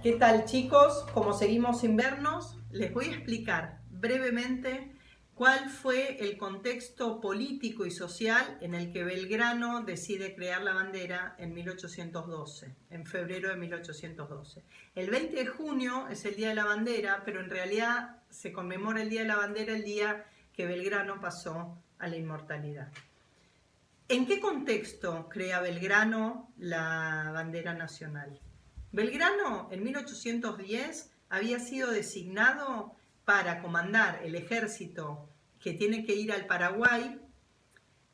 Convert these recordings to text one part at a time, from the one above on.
¿Qué tal, chicos? Como seguimos sin vernos, les voy a explicar brevemente cuál fue el contexto político y social en el que Belgrano decide crear la bandera en 1812, en febrero de 1812. El 20 de junio es el Día de la Bandera, pero en realidad se conmemora el Día de la Bandera el día que Belgrano pasó a la inmortalidad. ¿En qué contexto crea Belgrano la bandera nacional? Belgrano en 1810 había sido designado para comandar el ejército que tiene que ir al Paraguay.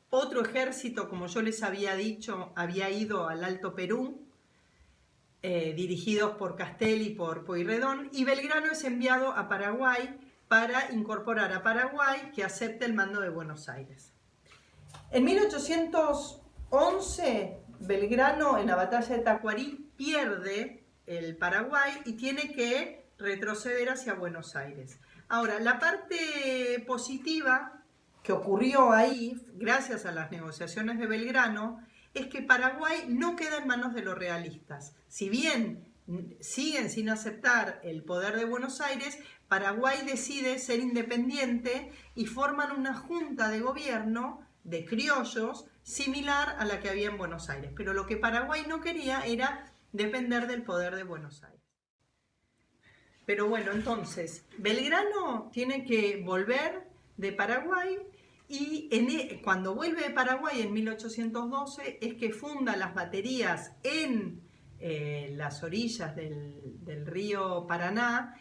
Otro ejército, como yo les había dicho, había ido al Alto Perú, dirigidos por Castelli y por Pueyrredón, y Belgrano es enviado a Paraguay para incorporar a Paraguay, que acepte el mando de Buenos Aires. En 1811, Belgrano en la batalla de Tacuarí pierde el Paraguay y tiene que retroceder hacia Buenos Aires. Ahora, la parte positiva que ocurrió ahí, gracias a las negociaciones de Belgrano, es que Paraguay no queda en manos de los realistas. Si bien siguen sin aceptar el poder de Buenos Aires, Paraguay decide ser independiente y forman una junta de gobierno de criollos similar a la que había en Buenos Aires. Pero lo que Paraguay no quería era depender del poder de Buenos Aires. Pero bueno, entonces, Belgrano tiene que volver de Paraguay y cuando vuelve de Paraguay en 1812 es que funda las baterías en las orillas del río Paraná.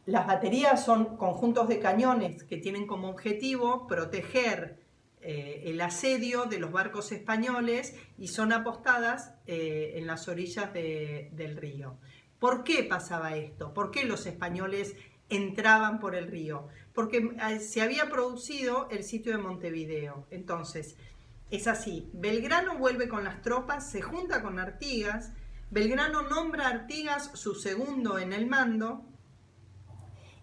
Las baterías son conjuntos de cañones que tienen como objetivo proteger el asedio de los barcos españoles y son apostadas en las orillas del río. ¿Por qué pasaba esto? ¿Por qué los españoles entraban por el río? Porque se había producido el sitio de Montevideo. Entonces, es así, Belgrano vuelve con las tropas, se junta con Artigas, Belgrano nombra a Artigas su segundo en el mando,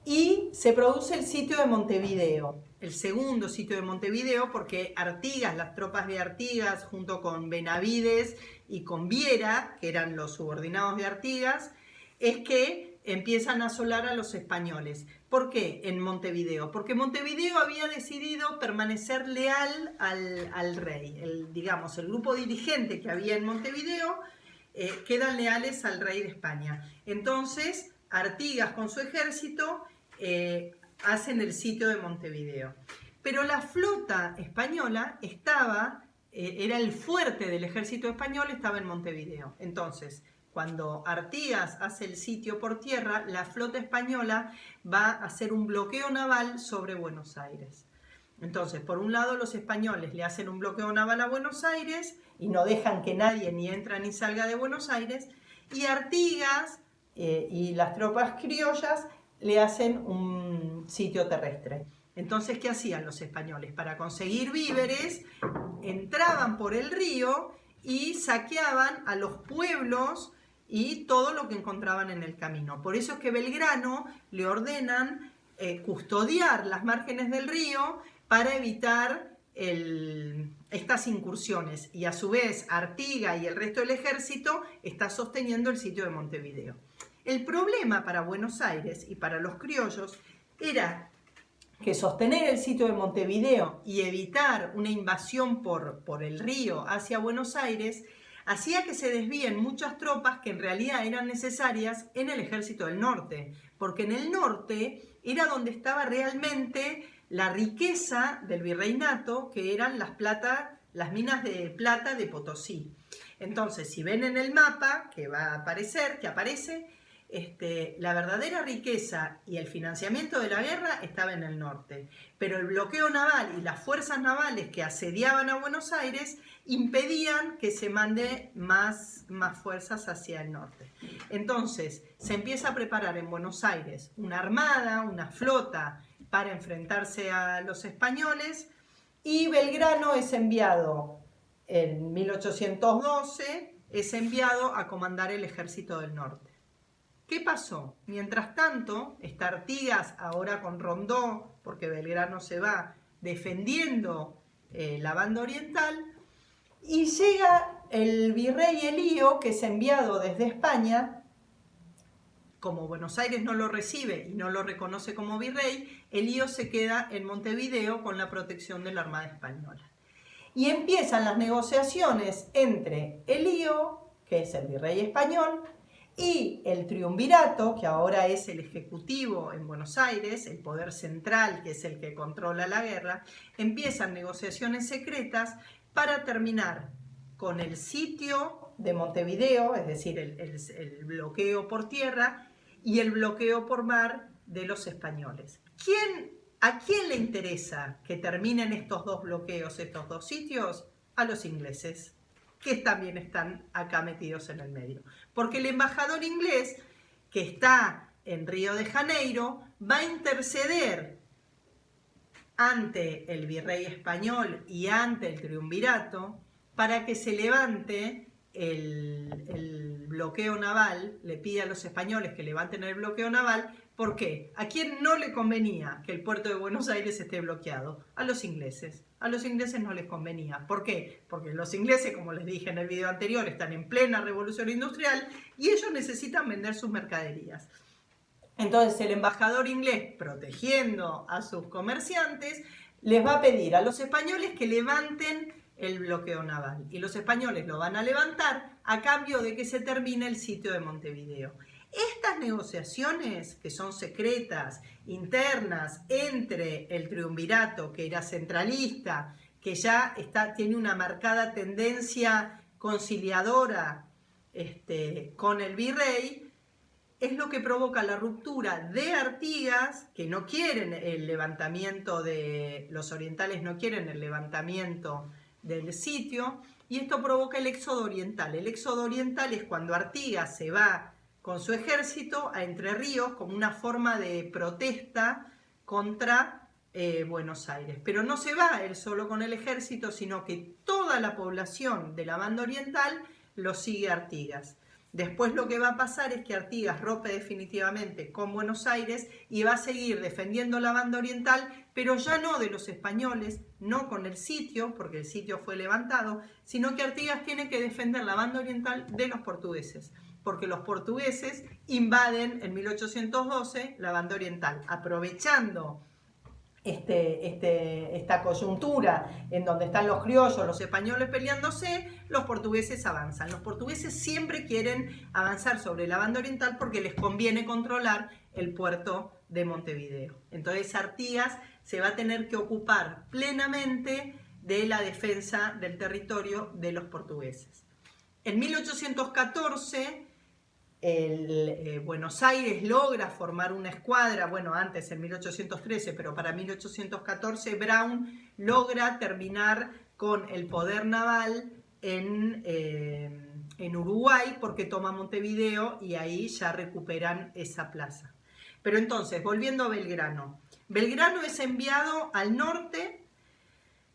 y se produce el sitio de Montevideo, el segundo sitio de Montevideo, porque Artigas, las tropas de Artigas, junto con Benavides y con Viera, que eran los subordinados de Artigas, es que empiezan a asolar a los españoles. ¿Por qué en Montevideo? Porque Montevideo había decidido permanecer leal al rey. El grupo dirigente que había en Montevideo quedan leales al rey de España. Entonces, Artigas con su ejército hacen el sitio de Montevideo. Pero la flota española era el fuerte del ejército español, estaba en Montevideo. Entonces, cuando Artigas hace el sitio por tierra, la flota española va a hacer un bloqueo naval sobre Buenos Aires. Entonces, por un lado, los españoles le hacen un bloqueo naval a Buenos Aires y no dejan que nadie ni entra ni salga de Buenos Aires, y Artigas y las tropas criollas le hacen un sitio terrestre. Entonces, ¿qué hacían los españoles? Para conseguir víveres, entraban por el río y saqueaban a los pueblos y todo lo que encontraban en el camino. Por eso es que Belgrano le ordenan custodiar las márgenes del río para evitar estas incursiones, y a su vez Artigas y el resto del ejército está sosteniendo el sitio de Montevideo. El problema para Buenos Aires y para los criollos era que sostener el sitio de Montevideo y evitar una invasión por el río hacia Buenos Aires hacía que se desvíen muchas tropas que en realidad eran necesarias en el ejército del norte, porque en el norte era donde estaba realmente la riqueza del virreinato, que eran las minas de plata de Potosí. Entonces, si ven en el mapa que aparece, la verdadera riqueza y el financiamiento de la guerra estaba en el norte, pero el bloqueo naval y las fuerzas navales que asediaban a Buenos Aires impedían que se mande más fuerzas hacia el norte. Entonces se empieza a preparar en Buenos Aires una armada, una flota para enfrentarse a los españoles, y Belgrano es enviado en 1812, es enviado a comandar el ejército del norte. ¿Qué pasó? Mientras tanto, está Artigas ahora con Rondó, porque Belgrano se va defendiendo la banda oriental, y llega el virrey Elío, que es enviado desde España, como Buenos Aires no lo recibe y no lo reconoce como virrey, Elío se queda en Montevideo con la protección de la Armada Española. Y empiezan las negociaciones entre Elío, que es el virrey español, y el triunvirato, que ahora es el ejecutivo en Buenos Aires, el poder central, que es el que controla la guerra. Empiezan negociaciones secretas para terminar con el sitio de Montevideo, es decir, el bloqueo por tierra y el bloqueo por mar de los españoles. ¿A quién le interesa que terminen estos dos bloqueos, estos dos sitios? A los ingleses, que también están acá metidos en el medio. Porque el embajador inglés, que está en Río de Janeiro, va a interceder ante el virrey español y ante el triunvirato para que se levante el bloqueo naval, le pide a los españoles que levanten el bloqueo naval. ¿Por qué? ¿A quién no le convenía que el puerto de Buenos Aires esté bloqueado? A los ingleses. A los ingleses no les convenía. ¿Por qué? Porque los ingleses, como les dije en el video anterior, están en plena revolución industrial y ellos necesitan vender sus mercaderías. Entonces el embajador inglés, protegiendo a sus comerciantes, les va a pedir a los españoles que levanten el bloqueo naval. Y los españoles lo van a levantar a cambio de que se termine el sitio de Montevideo. Estas negociaciones, que son secretas, internas, entre el triunvirato, que era centralista, que ya tiene una marcada tendencia conciliadora con el virrey, es lo que provoca la ruptura de Artigas, que no quieren el levantamiento los orientales no quieren el levantamiento del sitio, y esto provoca el éxodo oriental. El éxodo oriental es cuando Artigas se va con su ejército a Entre Ríos como una forma de protesta contra Buenos Aires. Pero no se va él solo con el ejército, sino que toda la población de la banda oriental lo sigue a Artigas. Después lo que va a pasar es que Artigas rompe definitivamente con Buenos Aires y va a seguir defendiendo la banda oriental, pero ya no de los españoles, no con el sitio, porque el sitio fue levantado, sino que Artigas tiene que defender la banda oriental de los portugueses, porque los portugueses invaden en 1812 la banda oriental, aprovechando esta coyuntura en donde están los criollos, los españoles peleándose, los portugueses avanzan. Los portugueses siempre quieren avanzar sobre la banda oriental porque les conviene controlar el puerto de Montevideo. Entonces Artigas se va a tener que ocupar plenamente de la defensa del territorio de los portugueses. En 1814 Buenos Aires logra formar una escuadra, bueno, antes en 1813, pero para 1814 Brown logra terminar con el poder naval en Uruguay, porque toma Montevideo y ahí ya recuperan esa plaza. Pero entonces, volviendo a Belgrano. Belgrano es enviado al norte.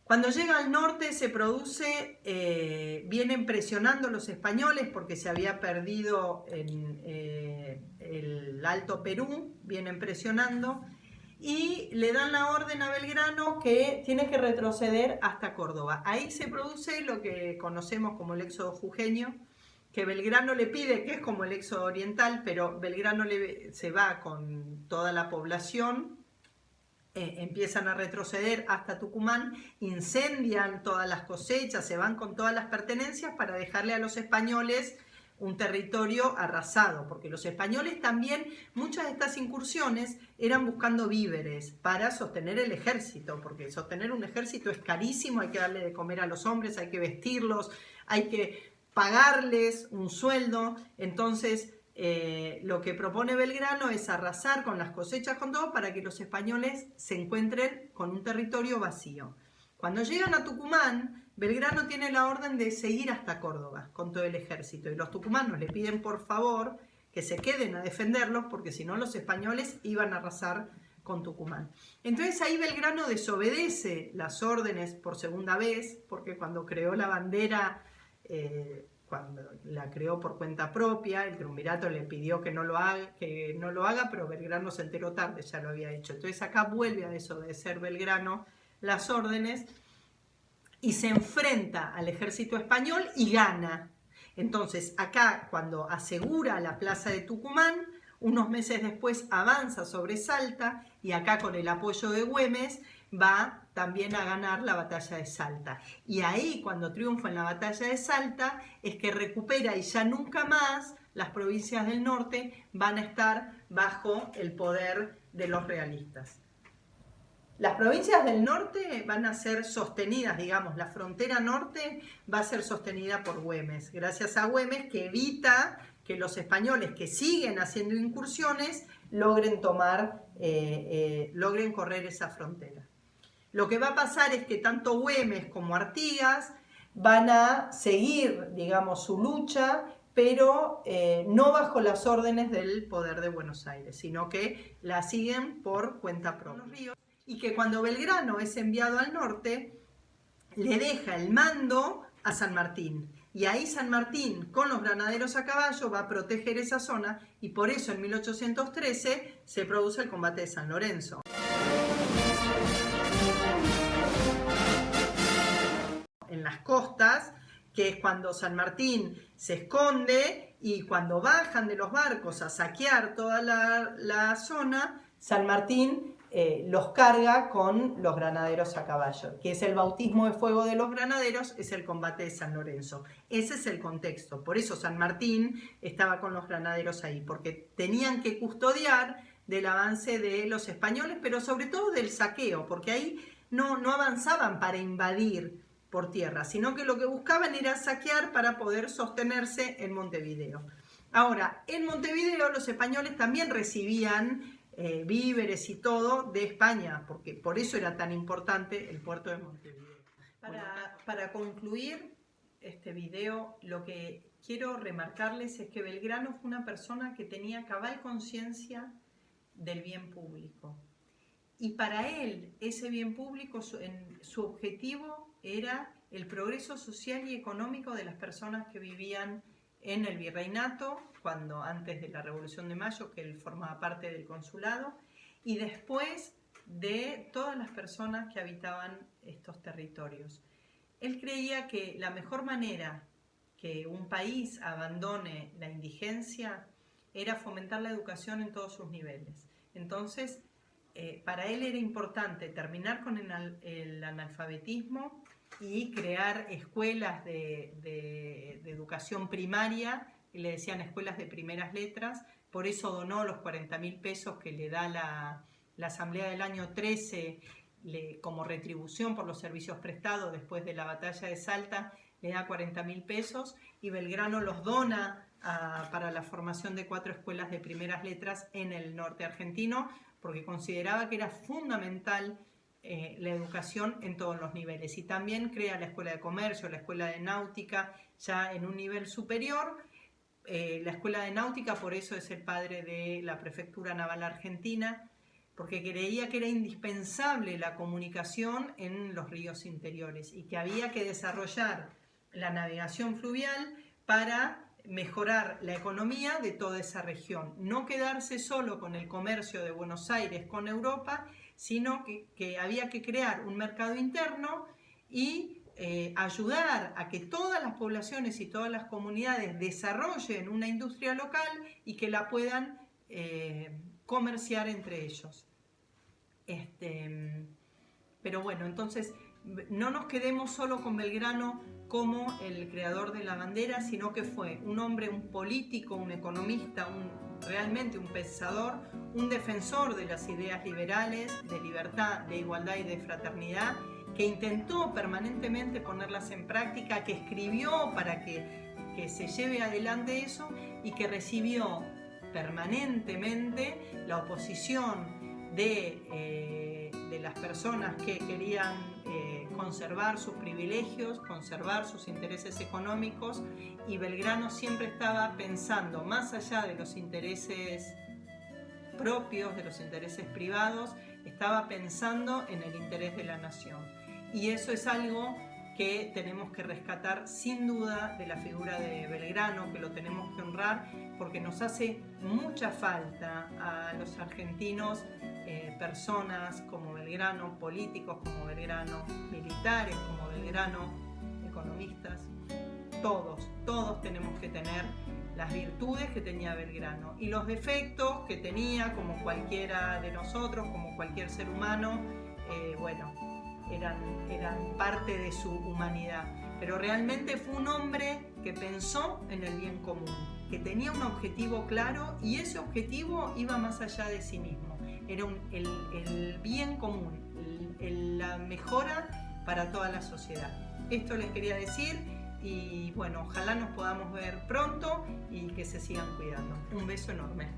Cuando llega al norte se produce, vienen presionando los españoles porque se había perdido en el Alto Perú, vienen presionando y le dan la orden a Belgrano que tiene que retroceder hasta Córdoba. Ahí se produce lo que conocemos como el éxodo jujeño, que Belgrano le pide, que es como el éxodo oriental, pero Belgrano se va con toda la población. Empiezan a retroceder hasta Tucumán, incendian todas las cosechas, se van con todas las pertenencias para dejarle a los españoles un territorio arrasado, porque los españoles también, muchas de estas incursiones eran buscando víveres para sostener el ejército, porque sostener un ejército es carísimo, hay que darle de comer a los hombres, hay que vestirlos, hay que pagarles un sueldo. Entonces lo que propone Belgrano es arrasar con las cosechas, con todo, para que los españoles se encuentren con un territorio vacío. Cuando llegan a Tucumán, Belgrano tiene la orden de seguir hasta Córdoba con todo el ejército, y los tucumanos le piden por favor que se queden a defenderlos, porque si no los españoles iban a arrasar con Tucumán. Entonces ahí Belgrano desobedece las órdenes por segunda vez, porque cuando creó la bandera, cuando la creó por cuenta propia, el triunvirato le pidió que no lo haga, pero Belgrano se enteró tarde, ya lo había hecho. Entonces acá vuelve a desobedecer Belgrano las órdenes y se enfrenta al ejército español y gana. Entonces acá, cuando asegura la plaza de Tucumán, Unos meses después avanza sobre Salta y acá con el apoyo de Güemes va también a ganar la batalla de Salta. Y ahí, cuando triunfa en la batalla de Salta, es que recupera y ya nunca más las provincias del norte van a estar bajo el poder de los realistas. Las provincias del norte van a ser sostenidas, digamos, la frontera norte va a ser sostenida por Güemes, gracias a Güemes, que evita que los españoles que siguen haciendo incursiones logren correr esa frontera. Lo que va a pasar es que tanto Güemes como Artigas van a seguir, digamos, su lucha, pero no bajo las órdenes del poder de Buenos Aires, sino que la siguen por cuenta propia. Y que cuando Belgrano es enviado al norte, le deja el mando a San Martín. Y ahí San Martín, con los granaderos a caballo, va a proteger esa zona y por eso en 1813 se produce el combate de San Lorenzo. En las costas, que es cuando San Martín se esconde y cuando bajan de los barcos a saquear toda la zona, San Martín los carga con los granaderos a caballo, que es el bautismo de fuego de los granaderos, es el combate de San Lorenzo. Ese es el contexto, por eso San Martín estaba con los granaderos ahí, porque tenían que custodiar del avance de los españoles, pero sobre todo del saqueo, porque ahí no avanzaban para invadir por tierra, sino que lo que buscaban era saquear para poder sostenerse en Montevideo. Ahora, en Montevideo los españoles también recibían víveres y todo de España, porque por eso era tan importante el puerto de Montevideo. Para concluir este video, lo que quiero remarcarles es que Belgrano fue una persona que tenía cabal conciencia del bien público. Y para él, ese bien público, su objetivo era el progreso social y económico de las personas que vivían en el virreinato, antes de la Revolución de Mayo, que él formaba parte del consulado, y después de todas las personas que habitaban estos territorios. Él creía que la mejor manera que un país abandone la indigencia era fomentar la educación en todos sus niveles. Entonces, para él era importante terminar con el analfabetismo y crear escuelas de educación primaria, y le decían escuelas de primeras letras. Por eso donó los 40.000 pesos que le da la Asamblea del año 13 como retribución por los servicios prestados después de la batalla de Salta, le da 40.000 pesos y Belgrano los dona para la formación de 4 escuelas de primeras letras en el norte argentino, porque consideraba que era fundamental la educación en todos los niveles. Y también crea la Escuela de Comercio, la Escuela de Náutica, ya en un nivel superior. La Escuela de Náutica, por eso es el padre de la Prefectura Naval Argentina, porque creía que era indispensable la comunicación en los ríos interiores y que había que desarrollar la navegación fluvial para mejorar la economía de toda esa región. No quedarse solo con el comercio de Buenos Aires con Europa, sino que había que crear un mercado interno y ayudar a que todas las poblaciones y todas las comunidades desarrollen una industria local y que la puedan comerciar entre ellos. Pero bueno, entonces no nos quedemos solo con Belgrano como el creador de la bandera, sino que fue un hombre, un político, un economista, realmente un pensador, un defensor de las ideas liberales, de libertad, de igualdad y de fraternidad, que intentó permanentemente ponerlas en práctica, que escribió para que se lleve adelante eso y que recibió permanentemente la oposición de las personas que querían conservar sus privilegios, conservar sus intereses económicos, y Belgrano siempre estaba pensando más allá de los intereses propios, de los intereses privados, estaba pensando en el interés de la nación. Y eso es algo que tenemos que rescatar sin duda de la figura de Belgrano, que lo tenemos que honrar porque nos hace mucha falta a los argentinos personas como Belgrano, políticos como Belgrano, militares como Belgrano, economistas. Todos tenemos que tener las virtudes que tenía Belgrano y los defectos que tenía, como cualquiera de nosotros, como cualquier ser humano, bueno, eran parte de su humanidad. Pero realmente fue un hombre que pensó en el bien común, que tenía un objetivo claro y ese objetivo iba más allá de sí mismo. Era el bien común, la mejora para toda la sociedad. Esto les quería decir y bueno, ojalá nos podamos ver pronto y que se sigan cuidando. Un beso enorme.